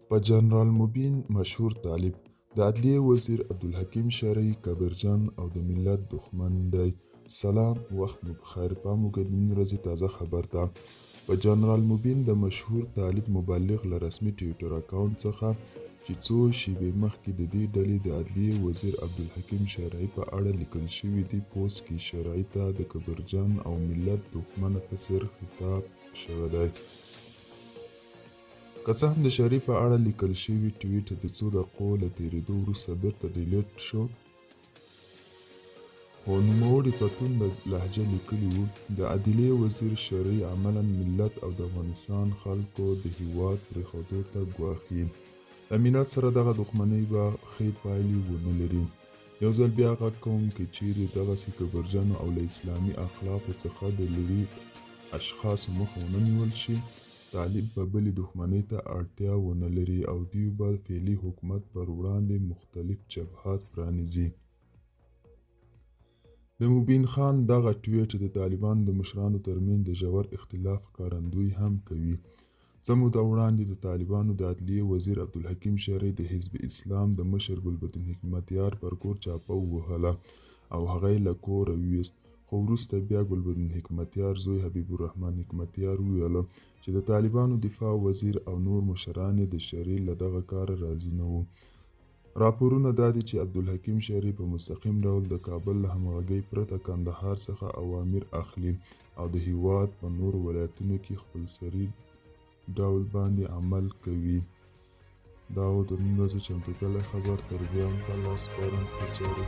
په جنرال مبین مشهور طالب د عدلیې وزیر عبدالحکیم شرعي کبرجن او د ملت دښمن دی. سلام، وخت مو بخیر. پام وکړئ د نن ورځې تازه خبر ته. په جنرال مبین د مشهور طالب مبلغ له رسمي ټویټر اکاونټ څخه چې څو شیبې مخکې د دې ډلې د عدلیې وزیر عبدالحکیم شرعي په اړه لیکل شوي دي پوسټ کې شرعي ته د کبرجن او ملت دښمنه په څېر خطاب شوی دی. که څه هم د شرعي په اړه لیکل شوی ټویټ د څو دقیقو له تېرېدو وروسته بیرته ډیلیټ شو، خو نوموړي په تونده لهجه لیکلي وو: د عدلیې وزیر شرعي عملاً ملت او د افغانستان خلکو د هیواد پرېښودو ته ګواښي. له ملت سره دغه دښمنۍ به ښې پایلې ونه لري. یو ځل بیا غږ کوم که چیرې دغسې کبرجنو او له اسلامي اخلاقو څخه د لرې اشخاصو مخه ونه نیول شي، طالب به بلې دښمنۍ ته اړتیا ونه لري او دوی به فعلي حکومت پر وړاندې مختلف جبهات پرانیزي. د مبین خان دغه ټویټ د طالبانو د مشرانو ترمنځ د ژور اختلاف ښکارندویي هم کوي. څه موده وړاندې د طالبانو د عدلیې وزیر عبدالحکیم شرعي د حزب اسلام د مشر ګلبدین حکمتیار پر کور چاپه ووهله او هغه یې له کوره وویست، خو وروسته بیا ګلبدین حکمتیار زوی حبیب الرحمن حکمتیار وویل چې د طالبانو دفاع وزیر او نور مشران یې د شرعي له دغه کاره راضي نه وو. راپورونه دا دي چې عبدالحکیم شرعي په مستقیم ډول د کابل له همغږۍ پرته کندهار څخه اوامر اخلي او د هیواد په نورو ولایتونو کې خپلسري ډول باندې عمل کوي. دا و د نن ورځې چمتو کلی خبر. تر بیا هم په الله سپارم. ښه چارې